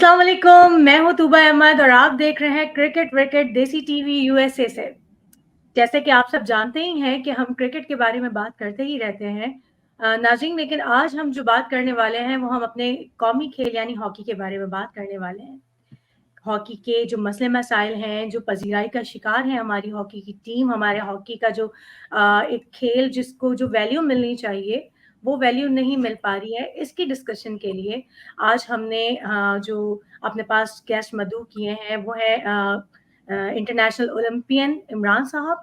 अस्सलाम वालेकुम, मैं हूँ तूबा अहमद और आप देख रहे हैं क्रिकेट विकेट देसी टीवी यूएसए से। जैसे कि आप सब जानते ही हैं कि हम क्रिकेट के बारे में बात करते ही रहते हैं नाज़रीन, लेकिन आज हम जो बात करने वाले हैं वो हम अपने कौमी खेल यानी हॉकी के बारे में बात करने वाले हैं। हॉकी के जो मसले मसाइल हैं, जो पज़ीराई का शिकार है हमारी हॉकी की टीम, हमारे हॉकी का जो एक खेल जिसको जो वैल्यू मिलनी चाहिए, वो वैल्यू नहीं मिल पा रही है। इसकी डिस्कशन के लिए आज हमने जो अपने पास गेस्ट मदऊ किए हैं, वो है इंटरनेशनल ओलंपियन इमरान साहब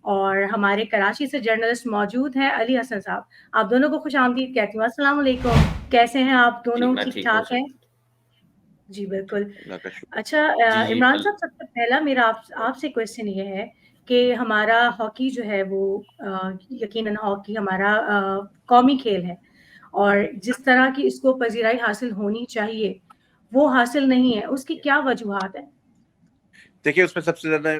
और हमारे कराची से जर्नलिस्ट मौजूद हैं अली हसन साहब। आप दोनों को खुशामदीद कहती हूँ। अस्सलाम वालेकुम, कैसे हैं आप जी, दोनों? मैं ठीक हूँ ठीक-ठाक सर। हैं? जी, बिल्कुल। अल्लाह का शुक्र। अच्छा जी, जी, इमरान साहब, सबसे पहला मेरा आपसे क्वेश्चन ये है कि हमारा हॉकी जो है वो यकीनन हॉकी हमारा कौमी खेल है और जिस तरह की इसको पज़ीराई हासिल होनी चाहिए, वो हासिल नहीं है, उसकी क्या वजूहात हैं? देखिए उसमें सबसे ज़्यादा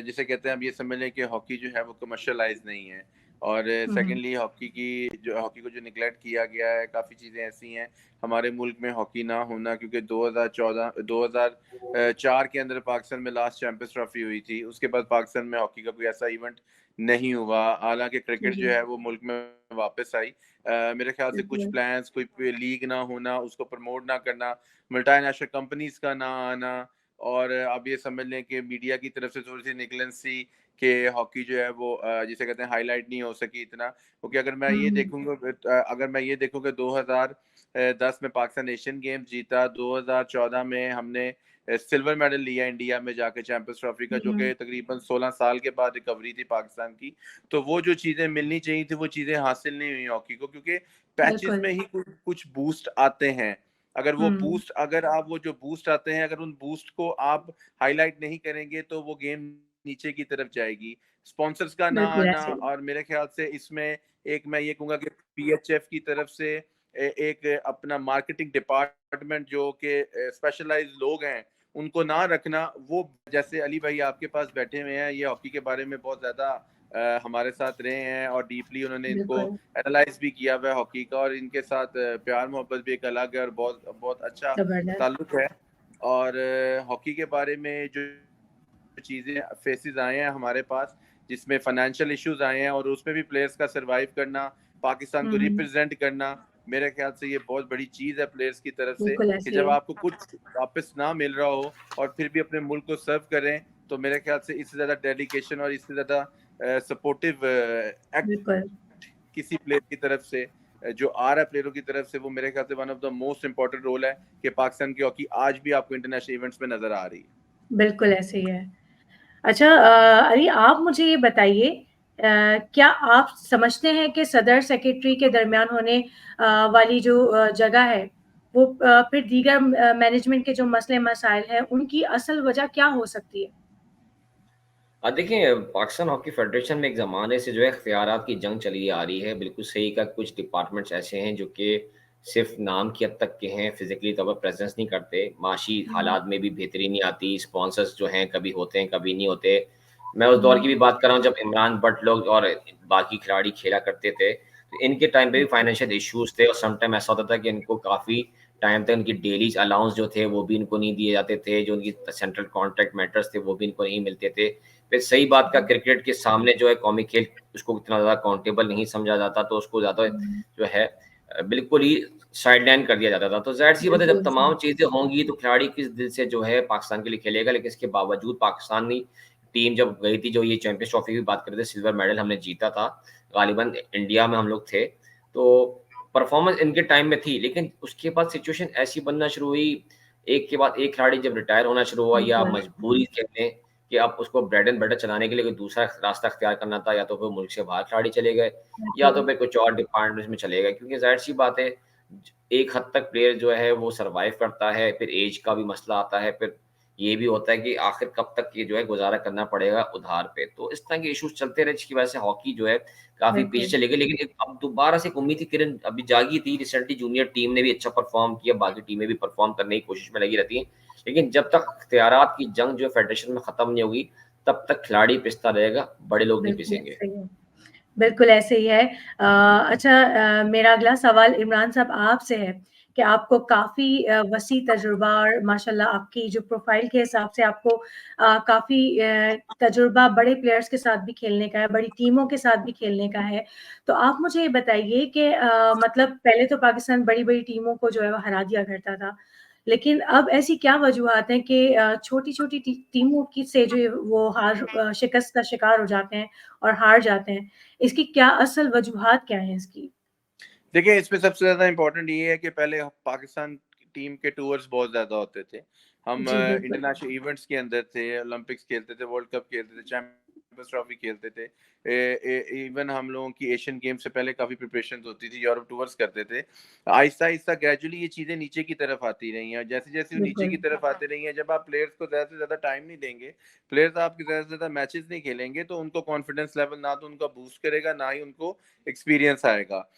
जिसे कहते हैं, अब ये समझ लें कि हॉकी जो है वो कमर्शियलाइज़ नहीं है। और हुँ, सेकंडली हॉकी को जो नेग्लेक्ट किया गया है, काफ़ी चीज़ें ऐसी हैं हमारे मुल्क में हॉकी ना होना, क्योंकि 2004 के अंदर पाकिस्तान में लास्ट चैंपियंस ट्रॉफी हुई थी। उसके बाद पाकिस्तान में हॉकी का कोई ऐसा इवेंट नहीं हुआ। हालाँकि क्रिकेट जी, जो है वो मुल्क में वापस आई। मेरे ख़्याल से कुछ बिल्कुल। प्लान्स, कोई लीग ना होना, उसको प्रमोट ना करना, मल्टीनेशनल कंपनीज़ का ना आना, और आप ये समझ लें कि मीडिया की तरफ से थोड़ी-सी नेग्लिजेंसी कि हॉकी जो है वो जिसे कहते हैं हाइलाइट नहीं हो सकी इतना। क्योंकि हुँ, अगर मैं ये देखूँ कि 2010 में पाकिस्तान एशियन गेम्स जीता, 2014 में हमने सिल्वर मेडल लिया इंडिया में जाके चैंपियंस ट्रॉफी का, जो हुँ, कि तकरीबन 16 साल के बाद रिकवरी थी पाकिस्तान की। तो वो जो चीज़ें मिलनी चाहिए थी, वो चीज़ें हासिल नहीं हुई हॉकी को, क्योंकि पैचेज़ बिल्कुल। में ही कुछ कुछ बूस्ट आते हैं। हुँ, अगर आप वो जो बूस्ट आते हैं, अगर उन बूस्ट को आप हाइलाइट नहीं करेंगे, तो वो गेम नीचे की तरफ जाएगी। स्पॉन्सर्स का ना बिल्कुल आना, ऐसे ही। और मेरे ख़्याल से इसमें एक मैं ये कहूँगा कि पीएचएफ की तरफ से एक अपना मार्केटिंग डिपार्टमेंट जो कि स्पेशलाइज़्ड लोग हैं, उनको ना रखना, वो जैसे अली भाई आपके पास बैठे हुए हैं, ये हॉकी के बारे में बहुत ज़्यादा हमारे साथ रहे हैं और डीपली उन्होंने इनको बिल्कुल, एनालाइज़ भी किया हुआ है हॉकी का, और इनके साथ प्यार मोहब्बत भी एक अलग है और बहुत बहुत अच्छा ज़बरदस्त। ताल्लुक है। और हॉकी के बारे में जो चीज़ें फेसेस आए हैं हमारे पास, जिसमें फाइनेंशियल इश्यूज आए हैं, और उसमें भी प्लेयर्स का सरवाइव करना, पाकिस्तान को हुँ, रिप्रेजेंट करना, मेरे ख्याल से ये बहुत बड़ी चीज़ है प्लेयर्स की तरफ से, बिल्कुल कि ऐसे ही जब है। आपको कुछ वापस ना मिल रहा हो और फिर भी अपने मुल्क को सर्व करें, तो मेरे ख्याल से इससे ज़्यादा डेडिकेशन और इससे ज़्यादा सपोर्टिव एक्ट बिल्कुल। किसी प्लेयर की तरफ से जो आ रहा है प्लेयरों की तरफ से, वो मेरे ख्याल से one of the most important role है कि पाकिस्तान की हॉकी आज भी आपको इंटरनेशनल इवेंट्स में नजर आ रही है। बिल्कुल ऐसे ही है। अच्छा अली, आप मुझे ये बताइए, क्या आप समझते हैं कि सदर सेक्रेटरी के दरमियान होने वाली जो जगह है, वो फिर दीगर मैनेजमेंट के जो मसले मसाइल हैं, उनकी असल वजह क्या हो सकती है? देखिए पाकिस्तान हॉकी फेडरेशन में एक ज़माने से जो है इख्तियारात की जंग चली आ रही है। बिल्कुल सही कहा, कुछ डिपार्टमेंट्स ऐसे हैं जो कि सिर्फ़ नाम की हद तक के हैं, फ़िज़िकली तौर पर प्रेज़ेंस नहीं करते। माशी हुँ, हालात में भी बेहतरी नहीं आती, स्पॉन्सर्स जो हैं कभी होते हैं, कभी नहीं होते। मैं उस दौर की भी हुँ, बात कर रहा हूँ जब इमरान भट्ट लोग और बाकी खिलाड़ी खेला करते थे। तो इनके टाइम पे भी बिल्कुल, फाइनेंशियल इश्यूज़ थे और सम टाइम ऐसा होता था कि इनको काफ़ी टाइम तक उनकी डेलीज़ अलाउंस जो थे वो भी इनको नहीं दिए जाते थे, जो उनकी सेंट्रल कॉन्ट्रैक्ट मैटर्स थे वो भी इनको नहीं मिलते थे। फिर सही बात का सही। क्रिकेट के सामने जो है कौमी खेल उसको इतना ज़्यादा काउंटेबल नहीं समझा जाता, तो उसको ज़्यादा हुँ, जो है बिल्कुल ही साइडलाइन कर दिया जाता था। तो ज़ाहिर-सी बात है जब बिल्कुल तमाम सही। चीज़ें होंगी तो खिलाड़ी किस दिल से जो है पाकिस्तान के लिए खेलेगा, लेकिन इसके बावजूद पाकिस्तानी टीम जब गई थी, जो ये चैंपियंस ट्रॉफी की बात कर रहे थे, सिल्वर मेडल हमने जीता था। गालिबन इंडिया में हम लोग थे। तो परफ़ॉर्मेंस इनके टाइम में थी, लेकिन उसके बाद सिचुएशन ऐसी बनना शुरू हुई, एक के बाद एक खिलाड़ी जब रिटायर होना शुरू हुआ या बिल्कुल, मजबूरी कह लें कि अब उसको ब्रेड एंड बटर चलाने के लिए कोई दूसरा रास्ता अख्तियार करना था, या तो फिर मुल्क से बाहर खिलाड़ी चले गए या बिल्कुल, तो फिर कुछ और डिपार्टमेंट्स में चले गए, क्योंकि ज़ाहिर-सी बात है एक हद तक प्लेयर जो है वो सर्वाइव करता है, फिर ऐज का भी मसला आता है, फिर ये भी होता है कि आखिर कब तक ये जो है गुज़ारा करना पड़ेगा उधार पे। तो इस तरह के इश्यूज़ चलते रहे, जिसकी वजह से हॉकी जो है काफ़ी पीछे बिल्कुल। चली गई, लेकिन एक अब दोबारा से एक उम्मीद की किरण अभी जागी थी। रिसेंटली जूनियर टीम ने भी अच्छा परफ़ॉर्म किया, बाकी टीमें भी परफ़ॉर्म करने की कोशिश में लगी रहती हैं। लेकिन जब तक इख्तियारात की जंग जो है फेडरेशन में ख़त्म नहीं होगी, तब तक खिलाड़ी पिसता रहेगा, बड़े लोग नहीं बिल्कुल, पिसेंगे। सही है। बिल्कुल ऐसे ही है। अच्छा, मेरा अगला सवाल इमरान साहब आपसे है कि आपको काफ़ी वसी तजुर्बा और माशाल्लाह आपकी जो प्रोफ़ाइल के हिसाब से आपको काफ़ी तजुर्बा बड़े प्लेयर्स के साथ भी खेलने का है, बड़ी टीमों के साथ भी खेलने का है। तो आप मुझे ये बताइए कि मतलब पहले तो पाकिस्तान बड़ी-बड़ी टीमों को जो है वो हरा दिया करता था। लेकिन अब ऐसी क्या वजूहात हैं कि छोटी-छोटी टीमों की से जो वो शिकस्त का शिकार हो जाते हैं और हार जाते हैं? इसकी क्या असल वजूहात क्या हैं इसकी? देखिए, इसमें सबसे ज़्यादा इम्पोर्टेंट ये है कि पहले पाकिस्तान टीम के टूर्स बहुत ज़्यादा होते थे। हम जी, बिल्कुल। इंटरनेशनल इवेंट्स के अंदर थे, ओलंपिक्स खेलते थे, वर्ल्ड कप खेलते थे, चैंपियंस ट्रॉफी खेलते थे। इवन हम लोगों की एशियन गेम से पहले काफ़ी प्रिपरेशंस होती थी, यूरोप टूर्स करते थे। आहिस्ता-आहिस्ता ग्रेजुअली ये चीज़ें नीचे की तरफ आती रही हैं, और जैसे-जैसे वो नीचे बिल्कुल, की तरफ आती रही हैं, जब आप प्लेयर्स को ज़्यादा से ज़्यादा टाइम नहीं देंगे, प्लेयर्स आपके ज़्यादा से ज़्यादा मैचेस नहीं खेलेंगे, तो उनको कॉन्फिडेंस लेवल ना तो उनका बूस्ट करेगा, ना ही उनको एक्सपीरियंस आएगा।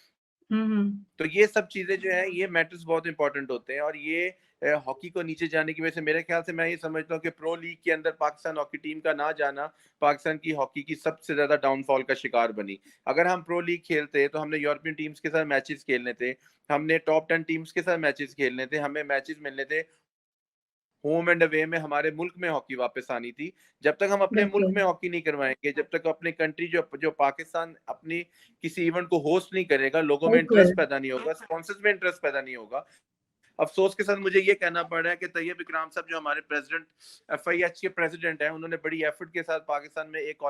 हुँ, हुँ। तो ये सब चीज़ें जो हैं, ये मैटर्स बहुत इम्पोर्टेंट होते हैं, और ये हॉकी को नीचे जाने की वजह से मेरे ख्याल से मैं ये समझता हूँ कि प्रो लीग के अंदर पाकिस्तान हॉकी टीम का ना जाना पाकिस्तान की हॉकी की सबसे ज़्यादा डाउनफॉल का शिकार बनी। अगर हम प्रो लीग खेलते तो हमने यूरोपियन टीम्स के साथ मैचेस खेलने थे, हमने टॉप 10 टीम्स के साथ मैचेस खेलने थे, हमें मैचेस मिलने थे, होम एंड अवे में हमारे मुल्क में हॉकी वापस आनी थी। जब तक हम अपने मुल्क बिल्कुल, में हॉकी नहीं करवाएँगे, जब तक अपनी कंट्री जो जो पाकिस्तान अपनी किसी इवेंट को होस्ट नहीं करेगा, लोगों में बिल्कुल। इंटरेस्ट पैदा नहीं होगा, स्पॉन्सर्स में इंटरेस्ट पैदा नहीं होगा। अफ़सोस के साथ मुझे ये कहना पड़ रहा है कि तैयब इकराम साहब जो हमारे प्रेज़िडेंट एफआईएच के प्रेज़िडेंट हैं, उन्होंने बड़ी एफ़र्ट के साथ पाकिस्तान में एक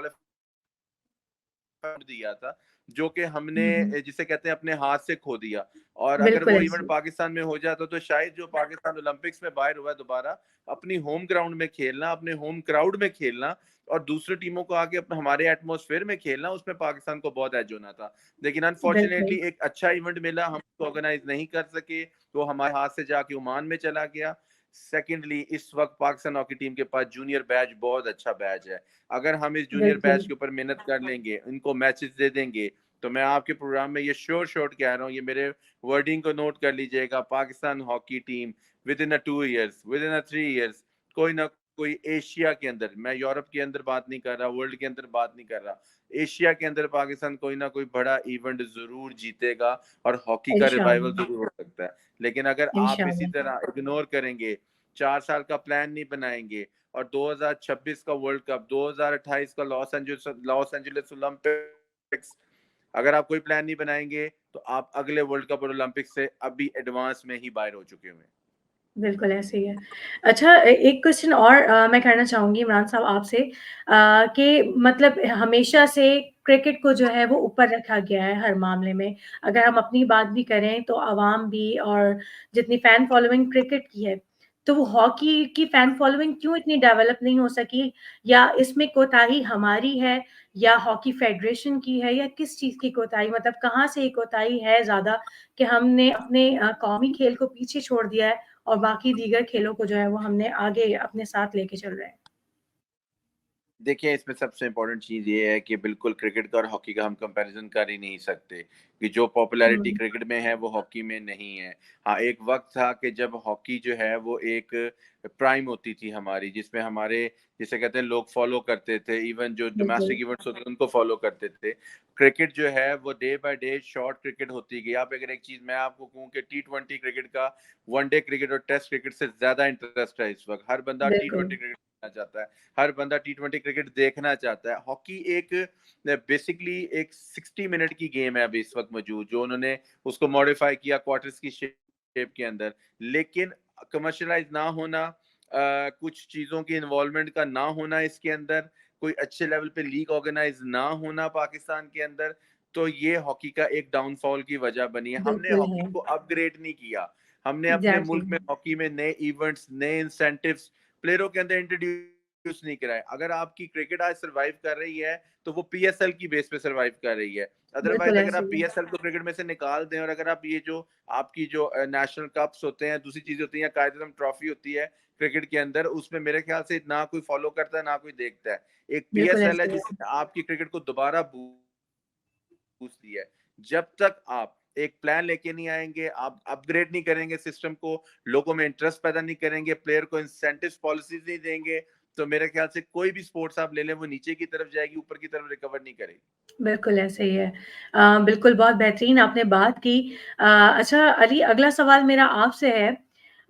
दिया था, जो कि हमने हुँ, हुँ। जिसे कहते हैं अपने हाथ से खो दिया। और अगर बिल्कुल वो इवेंट ऐसे। पाकिस्तान में हो जाता तो शायद जो पाकिस्तान ओलंपिक्स में बाहर हुआ है दोबारा, अपनी होम ग्राउंड में खेलना, अपने होम क्राउड में खेलना और दूसरी टीमों को आके अपने हमारे एटमॉस्फेयर में खेलना, उसमें पाकिस्तान को बहुत एज होना था। लेकिन बिल्कुल, अनफॉर्चुनेटली एक अच्छा इवेंट मिला, हम उसको ऑर्गेनाइज़ नहीं कर सके, तो हमारे हाथ से जाके ओमान में चला गया। सेकंडली, इस वक़्त पाकिस्तान हॉकी टीम के पास जूनियर बैच बहुत अच्छा बैच है। अगर हम इस जूनियर बिल्कुल। बैच के ऊपर मेहनत कर लेंगे, इनको मैचेस दे देंगे, तो मैं आपके प्रोग्राम में ये श्योर शॉट कह रहा हूँ, ये मेरे वर्डिंग को नोट कर लीजिएगा, Pakistan hockey team with in 2 years, with in 3 years कोई ना कोई एशिया के अंदर, मैं यूरोप के अंदर बात नहीं कर रहा, वर्ल्ड के अंदर बात नहीं कर रहा, एशिया के अंदर पाकिस्तान कोई ना कोई बड़ा इवेंट ज़रूर जीतेगा और हॉकी का रिवाइवल इंशाअल्लाह, ज़रूर हो सकता है। लेकिन अगर आप इसी इंशाअल्लाह। तरह इग्नोर करेंगे, 4 साल का प्लान नहीं बनाएँगे और 2026 का वर्ल्ड कप, 2028 का लॉस एंजेलिस ओलंपिक्स, अगर आप कोई प्लान नहीं बनाएँगे, तो आप अगले वर्ल्ड कप और ओलंपिक्स से अभी एडवांस में ही बाहर हो चुके हुए हैं। बिल्कुल, ऐसे ही है। अच्छा एक क्वेश्चन और मैं करना चाहूँगी इमरान साहब आपसे कि मतलब हमेशा से क्रिकेट को जो है वो ऊपर रखा गया है हर मामले में। अगर हम अपनी बात भी करें तो अवाम भी और जितनी फ़ैन फ़ॉलोइंग क्रिकेट की है, तो वो हॉकी की फ़ैन फ़ॉलोइंग क्यों इतनी डेवलप नहीं हो सकी? या इसमें कोताही हमारी है या हॉकी फ़ेडरेशन की है या किस चीज़ की कोताही मतलब कहाँ से ये कोताही है ज़्यादा कि हमने अपने कौमी खेल को पीछे छोड़ दिया है और बाकी दीगर खेलों को जो है वो हमने आगे अपने साथ लेके चल रहे हैं। देखिए, इसमें सबसे इम्पोर्टेंट चीज़ ये है कि बिल्कुल क्रिकेट का और हॉकी का हम कंपैरिज़न कर ही नहीं सकते, कि जो पॉपुलैरिटी हुँ, क्रिकेट में है, वो हॉकी में नहीं है। हाँ, एक वक़्त था कि जब हॉकी जो है, वो एक प्राइम होती थी हमारी, जिसमें हमारे जिसे कहते हैं लोग फ़ॉलो करते थे, इवन जो बिल्कुल, डोमेस्टिक इवेंट्स होते थे, उनको फ़ॉलो करते थे। क्रिकेट जो है, वो day by day short cricket होती गई। आप अगर एक चीज़ मैं आपको कहूँ कि टी20 क्रिकेट का वनडे क्रिकेट और टेस्ट क्रिकेट से ज़्यादा इंटरेस्ट है इस वक़्त। हर बंदा बिल्कुल, टी20 क्रिकेट खेलना चाहता है। हर बंदा टी20 क्रिकेट देखना चाहता है। हॉकी एक बेसिकली एक 60 मिनट की गेम है अभी इस वक़्त मौजूद, जो उन्होंने उसको मॉडिफ़ाई किया क्वार्टर्स की शेप के अंदर। लेकिन कमर्शियलाइज़ ना होना, कुछ चीज़ों की इन्वॉल्वमेंट का ना होना इसके अंदर, कोई अच्छे लेवल पे लीग ऑर्गेनाइज़ ना होना पाकिस्तान के अंदर, तो ये हॉकी का एक डाउनफॉल की वजह बनी है। हमने बिल्कुल हॉकी है। को अपग्रेड नहीं किया। हमने अपने एग्ज़ैक्टली, मुल्क में हॉकी में नए इवेंट्स, नए इंसेंटिव्स प्लेयरों के अंदर इंट्रोड्यूस नहीं कराए। अगर आपकी क्रिकेट आज सर्वाइव कर रही है, तो वो पीएसएल की बेस पे सर्वाइव कर रही है। बिल्कुल अदरवाइज़ अगर ऐसे आप ही है। पीएसएल को क्रिकेट में से निकाल दें और अगर आप ये जो आपकी जो नेशनल कप्स होते हैं, दूसरी चीज़ें होती हैं, कायदे-आज़म ट्रॉफी होती है क्रिकेट के अंदर, उसमें मेरे ख्याल से ना कोई फॉलो करता है, ना कोई देखता है। एक बिल्कुल पीएसएल है ऐसे ही है। जिसने आपकी क्रिकेट को दोबारा पूछती है। जब तक आप एक प्लान लेके नहीं आएँगे, आप अपग्रेड नहीं करेंगे सिस्टम को, लोगों में इंटरेस्ट पैदा नहीं करेंगे, प्लेयर को इंसेंटिव्स पॉलिसीज़ नहीं देंगे, तो मेरे ख्याल से कोई भी स्पोर्ट्स आप ले लें वो नीचे की तरफ जाएगी, ऊपर की तरफ रिकवर नहीं करेगी। बिल्कुल ऐसे ही है। बिल्कुल बहुत बेहतरीन आपने बात की। अच्छा अली, अगला सवाल मेरा आपसे है।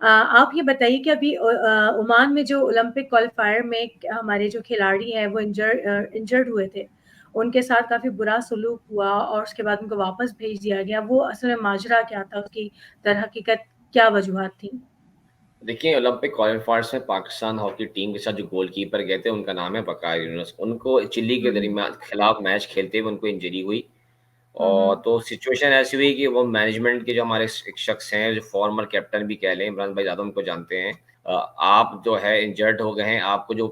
आप ये बताइए कि अभी ओमान में जो ओलंपिक क्वालिफायर में हमारे जो खिलाड़ी हैं वो इंजर्ड हुए थे, उनके साथ काफ़ी बुरा सलूक हुआ और उसके बाद उनको वापस भेज दिया गया। वो असल में माजरा क्या था, उसकी दरहकीकत क्या वजूहात थी? देखिए, ओलंपिक क्वालिफायर्स में पाकिस्तान हॉकी टीम के साथ जो गोलकीपर गए थे, उनका नाम है बकार यूनुस। उनको चिली के हुँ, दरमियान खिलाफ मैच खेलते हुए उनको इंजरी हुई हुँ, और हुँ, तो सिचुएशन ऐसी हुई कि वो मैनेजमेंट के जो हमारे एक शख्स हैं, जो फॉर्मर कैप्टन भी कह लें, इमरान भाई ज़्यादा उनको जानते हैं। आप जो है इंजर्ड हो गए हैं, आपको जो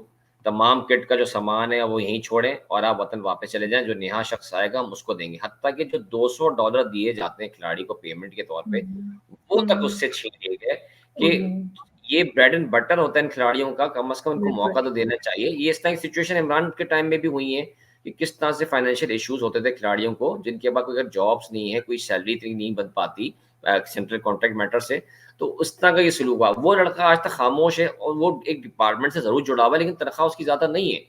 तमाम किट का जो सामान है वो यहीं छोड़ें और आप वतन वापस चले जाएँ, जो नया शख्स आएगा हम उसको देंगे। हत्ता कि जो $200 दिए जाते हैं खिलाड़ी को पेमेंट के तौर हुँ, पे, वो हुँ, तक हुँ। उससे छीन लिए गए ओहो! कि ये ब्रेड एंड बटर होता है इन खिलाड़ियों का, कम से कम इनको बिल्कुल, मौका तो देना चाहिए। ये इस तरह की सिचुएशन इमरान के टाइम में भी हुई है कि किस तरह से फाइनेंशियल इश्यूज़ होते थे खिलाड़ियों को, जिनके पास कोई अगर जॉब्स नहीं है, कोई सैलरी इतनी नहीं बन पाती सेंट्रल कॉन्ट्रैक्ट मैटर से, तो उस तरह का ये सलूक हुआ। वो लड़का आज तक खामोश है और वो एक डिपार्टमेंट से ज़रूर जुड़ा हुआ है, लेकिन तनख्वाह उसकी ज़्यादा नहीं है।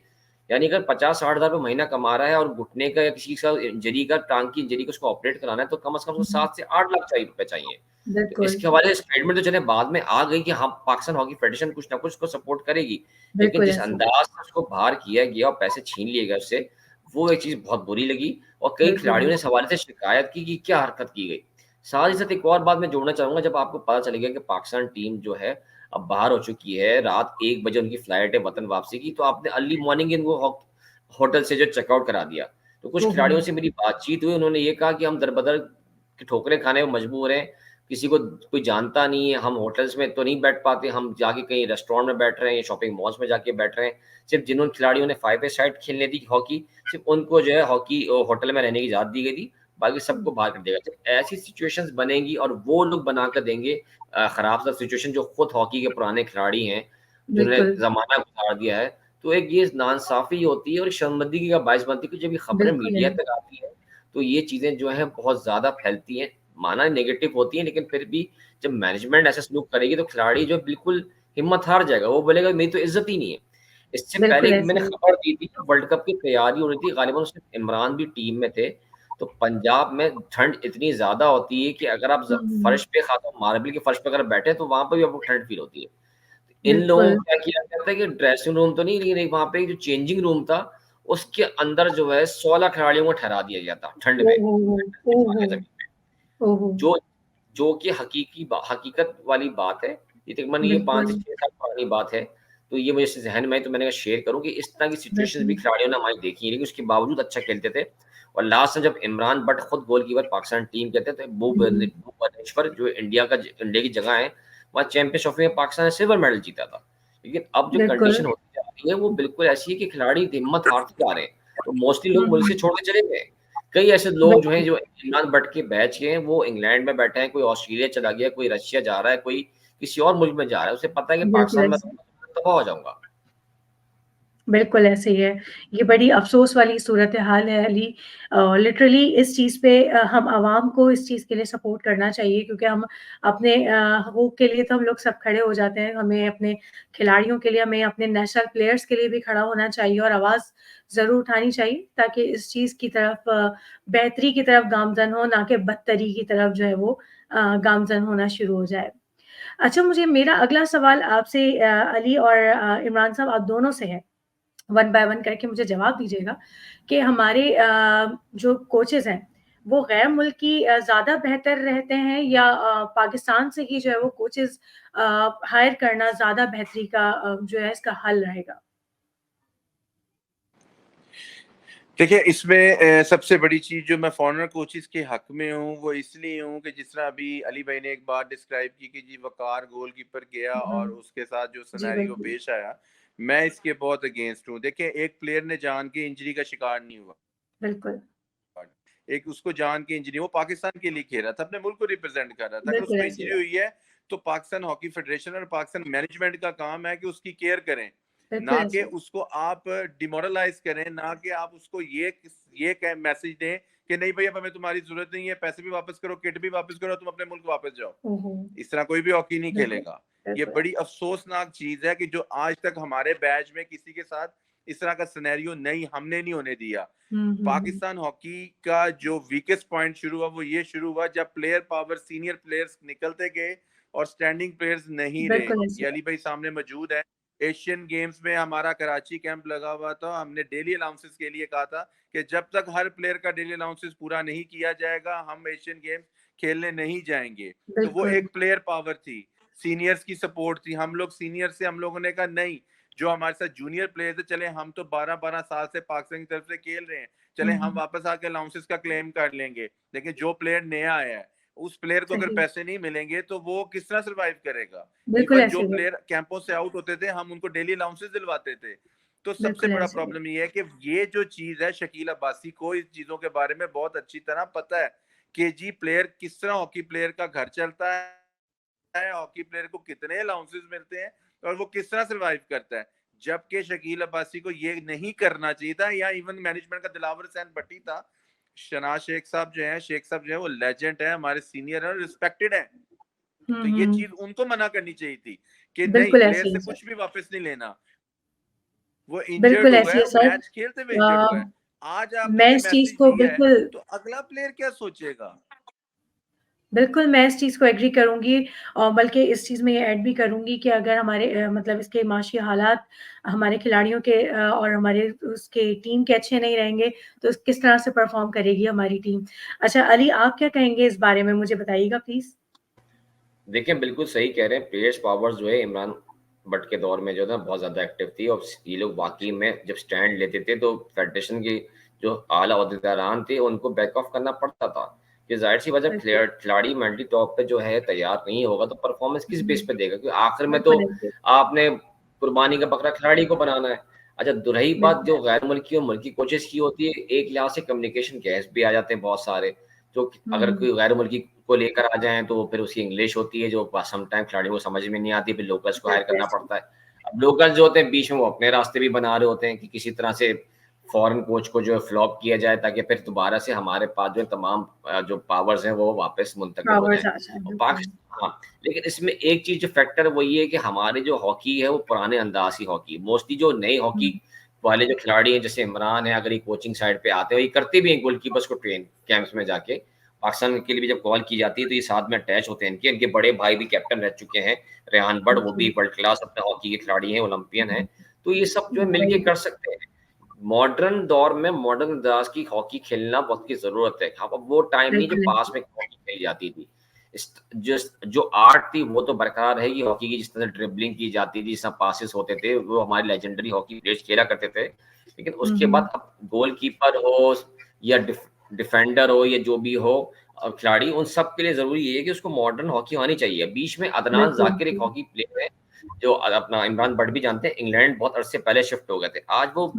यानी अगर 50-60 हज़ार रुपए महीना कमा रहा है और घुटने का या किसी का इंजरी का, टाँग की इंजरी का उसको ऑपरेट कराना है, तो कम से कम उसको हुँ, 7 से 8 लाख चाहिए रुपए चाहिए। तो बिल्कुल, इसके हवाले से स्टेटमेंट तो चले बाद में आ गई कि हाँ, पाकिस्तान हॉकी फेडरेशन कुछ ना कुछ उसको सपोर्ट करेगी। लेकिन बिल्कुल जिस ऐसे, अंदाज़ से उसको बाहर किया गया और पैसे छीन लिए गए उससे, वो एक चीज़ बहुत बुरी लगी और कई बिल्कुल। खिलाड़ियों ने इस हवाले से शिकायत की कि क्या हरकत की गई। साथ ही साथ एक और बात मैं जोड़ना चाहूँगा, जब आपको पता चलेगा कि पाकिस्तान टीम जो है अब बाहर हो चुकी है, रात 1 बजे उनकी फ्लाइट है वतन वापसी की, तो आपने अर्ली मॉर्निंग इनको होटल से जो चेकआउट करा दिया। तो कुछ ओहो! खिलाड़ियों से मेरी बातचीत हुई, उन्होंने ये कहा कि हम दर-बदर की ठोकरें खाने में मजबूर हैं, किसी को कोई जानता नहीं है, हम होटल्स में तो नहीं बैठ पाते, हम जाके कहीं रेस्टोरेंट में बैठ रहे हैं या शॉपिंग मॉल्स में जाके बैठ रहे हैं। सिर्फ़ जिन उन खिलाड़ियों ने 5 ए साइड खेलने दी हॉकी, सिर्फ़ उनको जो है हॉकी होटल में रहने की इजाज़त दी गई थी, बाकी सबको बाहर कर दिया गया। जब ऐसी सिचुएशंस बनेंगी और वो लोग बनाकर देंगे खराब सा सिचुएशन जो खुद हॉकी के पुराने खिलाड़ी हैं, जिन्होंने बिल्कुल, ज़माना गुज़ार दिया है, तो एक ये नाइंसाफ़ी होती है और शर्मिंदगी का बायस बनती है कि जब ये खबरें बिल्कुल है। मीडिया तक आती हैं, तो ये चीज़ें जो हैं बहुत ज़्यादा फैलती हैं। माना नेगेटिव होती हैं, लेकिन फिर भी जब मैनेजमेंट ऐसा सलूक करेगी, तो खिलाड़ी जो है बिल्कुल हिम्मत हार जाएगा। वो बोलेगा मेरी तो इज़्ज़त ही नहीं है। इससे पहले बिल्कुल एक ऐसे मैंने ही। खबर दी थी कि वर्ल्ड कप की तैयारी हो रही थी, ग़ालिबन उसमें इमरान भी टीम में थे। तो पंजाब में ठंड इतनी ज़्यादा होती है कि अगर आप हुँ, फर्श हुँ, पे खासतौर मार्बल के फर्श पे अगर बैठे, तो वहाँ पे भी आपको ठंड फ़ील होती है। इन लोगों को बिल्कुल। क्या किया जाता है कि ड्रेसिंग रूम तो नहीं, लेकिन एक वहाँ पे एक जो चेंजिंग रूम था, उसके अंदर जो है 16 खिलाड़ियों को ठहरा दिया गया था ठंड में, ओहो! ओहो! ज़मीन पे। ओहो! जो जो कि हकीकत वाली बात है। ये तकरीबन ये 5 से बिल्कुल, 6 साल पुरानी बात है। तो ये मुझे ज़हन में आई, तो मैंने कहा शेयर करूँ कि इस तरह की सिचुएशंस भी बिल्कुल। खिलाड़ियों ने हमारी देखी है, लेकिन उसके बावजूद अच्छा खेलते थे। और लास्ट में जब इमरान बट खुद गोलकीपर पाकिस्तान टीम के थे, हुँ, हुँ, भुवनेश्वर जो इंडिया की जगह है, वहाँ चैंपियंस ट्रॉफी में पाकिस्तान ने सिल्वर मेडल जीता था। लेकिन अब जो बिल्कुल। कंडीशन होती जा रही है, वो बिल्कुल ऐसी है कि खिलाड़ी हिम्मत हारते जा रहे हैं। तो मोस्टली हुँ, लोग मुल्क से हुँ, छोड़ के चले गए। कई ऐसे लोग जो हैं, बिल्कुल, जो इमरान भट्ट के बैच के हैं, वो इंग्लैंड में बैठे हैं, कोई ऑस्ट्रेलिया चला गया, कोई रशिया जा रहा है, कोई किसी और मुल्क में जा रहा है। उसे पता है कि बिल्कुल पाकिस्तान में ऐसे। रहूँगा तो तबाह हो जाऊँगा। बिल्कुल ऐसे ही है। ये बड़ी अफ़सोस वाली सूरत-ए-हाल है अली। लिटरली इस चीज़ पे हम आवाम को इस चीज़ के लिए सपोर्ट करना चाहिए, क्योंकि हम अपने हक़ूक़ के लिए तो हम लोग सब खड़े हो जाते हैं। हमें अपने खिलाड़ियों के लिए, हमें अपने नेशनल प्लेयर्स के लिए भी खड़ा होना चाहिए और आवाज़ ज़रूर उठानी चाहिए, ताकि इस चीज़ की तरफ बेहतरी की तरफ गामज़न हो, ना कि बदतरी की तरफ जो है वो गामज़न होना शुरू हो जाए। अच्छा, मुझे मेरा अगला सवाल आपसे अली और इमरान साहब आप दोनों से है। वन बाय वन करके मुझे जवाब दीजिएगा कि हमारे जो कोचेज़ हैं, वो गैर मुल्की ज़्यादा बेहतर रहते हैं या पाकिस्तान से ही जो है वो कोचेज़ हायर करना ज़्यादा बेहतरी का जो है इसका हल रहेगा? देखिए, इसमें सबसे बड़ी चीज़ जो मैं फॉरेनर कोचेज़ के हक़ में हूँ, वो इसलिए हूँ कि जिस तरह अभी अली भाई ने एक बात डिस्क्राइब की कि जी वक़ार गोलकीपर गया हुँ, और उसके साथ जो जी, सिनेरियो बिल्कुल। पेश आया, मैं इसके बहुत अगेंस्ट हूँ। देखिए, एक प्लेयर ने जान के इंजरी का शिकार नहीं हुआ। बिल्कुल, एक उसको जान के इंजरी, वो पाकिस्तान के लिए खेल रहा था, अपने मुल्क को रिप्रेज़ेंट कर रहा था। अगर बिल्कुल उसको ऐसे ही इंजरी है। हुई है, तो पाकिस्तान हॉकी फेडरेशन और पाकिस्तान मैनेजमेंट का काम है कि उसकी केयर करें। बिल्कुल ना कि ऐसे ही। उसको आप डिमोरलाइज़ करें, ना कि आप उसको ये क मैसेज दें कि नहीं भई अब हमें तुम्हारी ज़रूरत नहीं है, पैसे भी वापस करो, किट भी वापस करो, तुम अपने मुल्क वापस जाओ। ओहो! इस तरह कोई भी हॉकी नहीं बिल्कुल, खेलेगा। ये बड़ी अफसोसनाक चीज है कि जो आज तक हमारे बैच में किसी के साथ इस तरह का सिनेरियो हमने नहीं होने दिया। पाकिस्तान हॉकी का जो वीकेस्ट पॉइंट शुरू हुआ वो ये शुरू हुआ जब प्लेयर पावर सीनियर प्लेयर्स निकलते गए और स्टैंडिंग प्लेयर्स नहीं रहे। ये अली भाई सामने मौजूद है। एशियन गेम्स में हमारा कराची कैंप लगा हुआ था, हमने डेली अलाउंसेस के लिए कहा था कि जब तक हर प्लेयर का डेली अलाउंसेस पूरा नहीं किया जाएगा हम एशियन गेम्स खेलने नहीं जाएंगे। तो वो एक प्लेयर पावर थी, सीनियर्स की सपोर्ट थी। हम लोग सीनियर से हम लोगों ने कहा नहीं, जो हमारे साथ जूनियर प्लेयर्स है, चले हम तो 12-12 साल से पाकिस्तान की तरफ से खेल रहे हैं, चले हम वापस आके अलाउंसेस का क्लेम कर लेंगे। लेकिन जो प्लेयर नया आया है उस प्लेयर को अगर पैसे नहीं मिलेंगे तो वो किस तरह सर्वाइव करेगा। इवन जो प्लेयर कैंपों से आउट होते थे हम उनको डेली अलाउंसेस दिलवाते थे। तो सबसे बड़ा प्रॉब्लम ये है कि ये जो चीज है, शकील अब्बासी को इस चीजों के बारे में बहुत अच्छी तरह पता है कि जी प्लेयर किस तरह हॉकी प्लेयर का घर चलता है, हॉकी प्लेयर को कितने अलाउंसेस मिलते हैं और वो किस तरह सर्वाइव करता है। जबकि शकील अब्बासी को ये नहीं करना चाहिए था, या इवन मैनेजमेंट का दिलावर हुसैन भट्टी था। शनाज शेख साहब जो है वो लेजेंड है, हमारे सीनियर है, रिस्पेक्टेड है। तो ये चीज उनको मना करनी चाहिए थी कि नहीं, प्लेयर से कुछ भी वापस नहीं लेना। वो इंजर्ड हुआ है, मैच खेलते हुए इंजर्ड हुआ है। आज आपने ये मैसेज दिया है तो अगला प्लेयर क्या सोचेगा। बिल्कुल, मैं इस चीज़ को एग्री करूँगी और बल्कि इस चीज़ में ये ऐड भी करूँगी कि अगर हमारे मतलब इसके माशी हालात हमारे खिलाड़ियों के और हमारे उसके टीम के अच्छे नहीं रहेंगे, तो किस तरह से परफ़ॉर्म करेगी हमारी टीम। अच्छा अली, आप क्या कहेंगे इस बारे में, मुझे बताइएगा प्लीज़? देखिए, बिल्कुल सही कह रहे हैं। प्लेयर्स पावर्स जो है इमरान भट्ट के दौर में जो है बहुत ज़्यादा एक्टिव थी और ये लोग वाक़ई में जब स्टैंड लेते थे तो फेडरेशन के जो आला ओहदेदारान थे उनको बैक ऑफ करना पड़ता था। कि ज़ाहिर-सी बात है, खिलाड़ी मेंटली टॉप पे जो है तैयार नहीं होगा तो परफॉर्मेंस किस बेस पे देगा? क्योंकि आखिर में तो आपने कुर्बानी का बकरा खिलाड़ी को बनाना है। अच्छा, रही बात जो गैर मुल्की और मुल्की कोचेस की होती है, एक लिहाज से कम्युनिकेशन गैप्स भी आ जाते हैं बहुत सारे। जो अगर कोई गैर मुल्की को लेकर आ जाएँ तो फिर उसकी इंग्लिश होती है जो समटाइम खिलाड़ियों को समझ में नहीं आती, फिर लोकल्स को हायर करना पड़ता है। अब लोकल्स जो होते हैं बीच में वो अपने रास्ते भी बना रहे होते हैं कि किसी तरह से फॉरेन कोच को जो है फ्लॉप किया जाए ताकि फिर दोबारा से हमारे पास जो तमाम जो पावर्स हैं वो वापस मुंतकिल हो जाएँ। हाँ, लेकिन इसमें एक चीज़ जो फैक्टर वो ये है कि हमारी जो हॉकी है वो पुराने अंदाज़ की हॉकी, मोस्टली जो नई हॉकी वाले जो खिलाड़ी हैं जैसे इमरान है, अगर ये कोचिंग साइड पे आते हैं, ये करते भी हैं गोलकीपर्स को ट्रेन कैंप्स में जाके। पाकिस्तान के लिए भी जब कॉल की जाती है तो ये साथ में अटैच होते हैं इनके बड़े भाई भी कैप्टन रह चुके हैं, रेहान बट, वो भी वर्ल्ड क्लास अपने हॉकी के खिलाड़ी हैं, ओलंपियन हैं। तो ये सब जो है मिलके कर सकते हैं। मॉडर्न दौर में मॉडर्न अंदाज की हॉकी खेलना वक़्त की ज़रूरत है। अब वो टाइम नहीं जो पास में हॉकी खेली जाती थी। जो आर्ट थी वो तो बरकरार रहेगी हॉकी की, जिस तरह ड्रिबलिंग की जाती थी, जिस तरह पासेस होते थे, वो हमारे लेजेंडरी हॉकी प्लेयर्स खेला करते थे। लेकिन उसके बाद अब गोलकीपर हो या डिफेंडर हो या जो भी हो खिलाड़ी, उन सब के लिए ज़रूरी ये है कि उसको मॉडर्न हॉकी आनी चाहिए। बीच में अदनान ज़ाकिर एक हॉकी प्लेयर है जो अपना इमरान भट्ट भी जानते हैं, इंग्लैंड बहुत अरसे पहले शिफ्ट हो गए थे। आज वो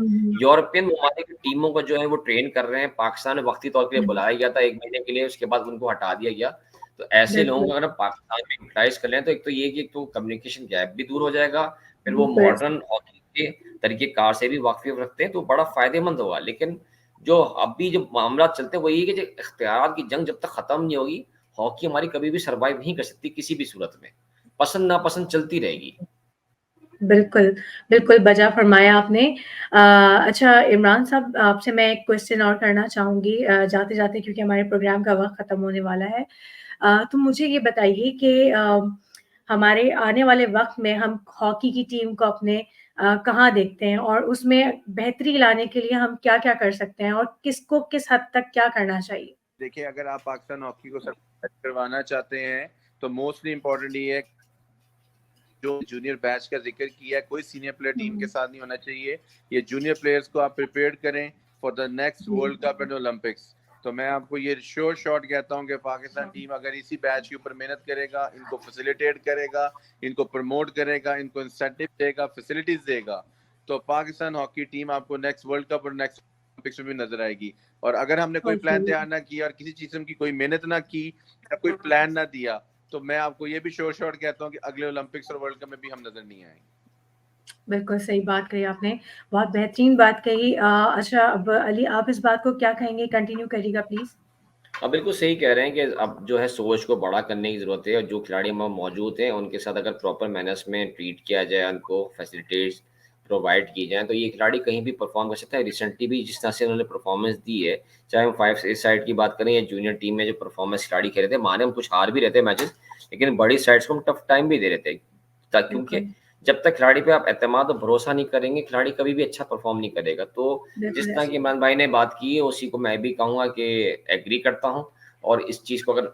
यूरोपियन ममालिक की टीमों को जो है वो ट्रेन कर रहे हैं। पाकिस्तान में वक्ती तौर पे बुलाया गया था 1 महीने के लिए, उसके बाद उनको हटा दिया गया। तो ऐसे लोगों को अगर पाकिस्तान में यूटिलाइज कर लें तो एक तो ये कि एक तो कम्युनिकेशन गैप भी दूर हो जाएगा, फिर वो मॉडर्न हॉकी के तरीक़ेकार से भी वाक़िफ़ रखते हैं तो बड़ा फ़ायदेमंद होगा। लेकिन जो अभी जो मामला चलते हैं वो ये है कि जो इख्तियारात की जंग जब तक ख़त्म नहीं होगी, हॉकी हमारी कभी भी सर्वाइव नहीं कर सकती किसी भी सूरत में। पसंद नापसंद चलती रहेगी। बिल्कुल, बिल्कुल बजा फरमाया आपने। अच्छा इमरान साहब, आपसे मैं एक क्वेश्चन और करना चाहूँगी जाते-जाते, क्योंकि हमारे प्रोग्राम का वक़्त ख़त्म होने वाला है। तो मुझे ये बताइए कि हमारे आने वाले वक़्त में हम हॉकी की टीम को अपने कहाँ देखते हैं और उसमें बेहतरी लाने के लिए हम क्या-क्या कर सकते हैं और किसको किस हद तक क्या करना चाहिए? देखिए, अगर आप पाकिस्तान हॉकी को सर्वाइव करवाना चाहते हैं तो मोस्टली इम्पोर्टेंट ये है जो जूनियर बैच का जिक्र किया है, कोई सीनियर प्लेयर टीम के साथ नहीं होना चाहिए। ये जूनियर प्लेयर्स को आप प्रिपेयर करें for the next world cup and Olympics. तो मैं आपको ये श्योर शॉट कहता हूँ कि पाकिस्तान टीम अगर इसी बैच के ऊपर मेहनत करेगा, इनको फैसिलिटेट करेगा, इनको प्रमोट करेगा, इनको इंसेंटिव देगा, फैसिलिटीज देगा, तो पाकिस्तान हॉकी टीम आपको नेक्स्ट वर्ल्ड कप और नेक्स्ट ओलंपिक्स में भी नजर आएगी। और अगर हमने कोई प्लान तैयार ना किया और किसी किस्म की कोई मेहनत ना की या कोई प्लान ना दिया, तो मैं आपको ये भी श्योर शॉट कहता हूँ कि अगले ओलंपिक्स और वर्ल्ड कप में भी हम नजर नहीं आएंगे। बिल्कुल सही बात कही आपने, बहुत बेहतरीन बात कही। अच्छा अब अली, आप इस बात को क्या कहेंगे? कंटिन्यू करिएगा प्लीज़। आप बिल्कुल सही कह रहे हैं कि अब जो है सोच को बड़ा करने की ज़रूरत है और जो खिलाड़ी वहाँ मौजूद हैं उनके साथ अगर प्रॉपर मैनर्स में ट्रीट किया जाए, उनको फैसिलिटीज़ प्रोवाइड की जाएँ, तो ये खिलाड़ी कहीं भी परफ़ॉर्म कर सकता है। रिसेंटली भी जिस तरह से उन्होंने परफ़ॉर्मेंस दी है, चाहे हम 5 इस साइड की बात करें या जूनियर टीम में जो परफ़ॉर्मेंस खिलाड़ी खेल रहे थे, माने हम कुछ हार भी रहे थे मैचेज़, लेकिन बड़ी साइड्स को हम टफ टाइम भी दे रहे थे। क्योंकि बिल्कुल, जब तक खिलाड़ी पे आप एतमाद और भरोसा नहीं करेंगे, खिलाड़ी कभी भी अच्छा परफ़ॉर्म नहीं करेगा। तो बिल्कुल जिस तरह ऐसे की ही है। इमरान भाई ने बात की है, उसी को मैं भी कहूँगा कि एग्री करता हूँ। और इस चीज़ को अगर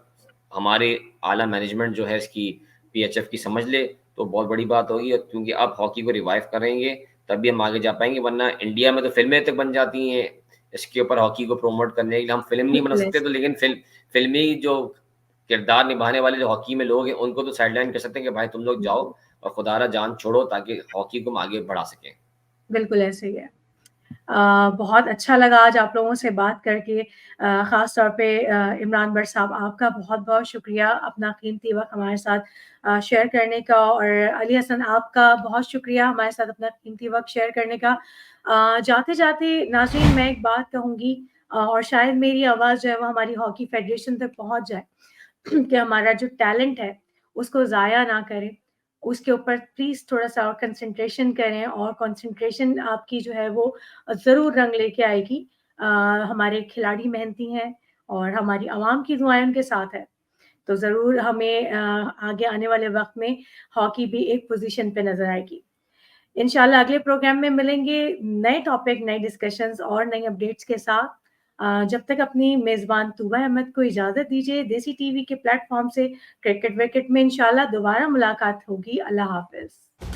हमारे आला मैनेजमेंट जो है इसकी पीएचएफ की समझ ले, तो बहुत बड़ी बात होगी और क्योंकि अब हॉकी को रिवाइव करेंगे, तभी हम आगे जा पाएँगे, वरना इंडिया में तो फ़िल्में तक बन जाती हैं, इसके ऊपर हॉकी को प्रमोट करने के लिए। हम फ़िल्म नहीं बना बिल्कुल सकते ऐसे तो ही है। लेकिन फ़िल्मी जो किरदार निभाने वाले जो हॉकी में लोग हैं, उनको तो साइडलाइन कर सकते हैं कि भाई तुम लोग जाओ बिल्कुल, और खुदारा जान छोड़ो ताकि हॉकी को हम आगे बढ़ा सकें। बिल्कुल ऐसे ही है। बहुत अच्छा लगा आज आप लोगों से बात करके ख़ास तौर पे इमरान भट्ट साहब आपका बहुत-बहुत शुक्रिया अपना कीमती वक़्त हमारे साथ शेयर करने का और अली हसन आपका बहुत शुक्रिया हमारे साथ अपना कीमती वक़्त शेयर करने का। जाते-जाते नाज़रीन मैं एक बात कहूँगी और शायद मेरी आवाज़ जो है वो हमारी हॉकी फेडरेशन तक पहुँच जाए कि हमारा जो टैलेंट है उसको ज़ाया ना करें। उसके ऊपर प्लीज़ थोड़ा-सा और कंसंट्रेशन करें और कंसंट्रेशन आपकी जो है वो ज़रूर रंग लेके आएगी। हमारे खिलाड़ी मेहनती हैं और हमारी आवाम की दुआएँ उनके साथ है। तो ज़रूर हमें आगे आने वाले वक़्त में हॉकी भी एक पोज़ीशन पे नज़र आएगी। इंशाल्लाह अगले प्रोग्राम में मिलेंगे, नए टॉपिक, नए डिस्कशंस और नई अपडेट्स के साथ। जब तक अपनी मेज़बान तूबा अहमद को इजाज़त दीजिए, देसी टीवी के प्लेटफ़ॉर्म से क्रिकेट विकेट में इंशाल्लाह दोबारा मुलाकात होगी। अल्लाह हाफ़िज़।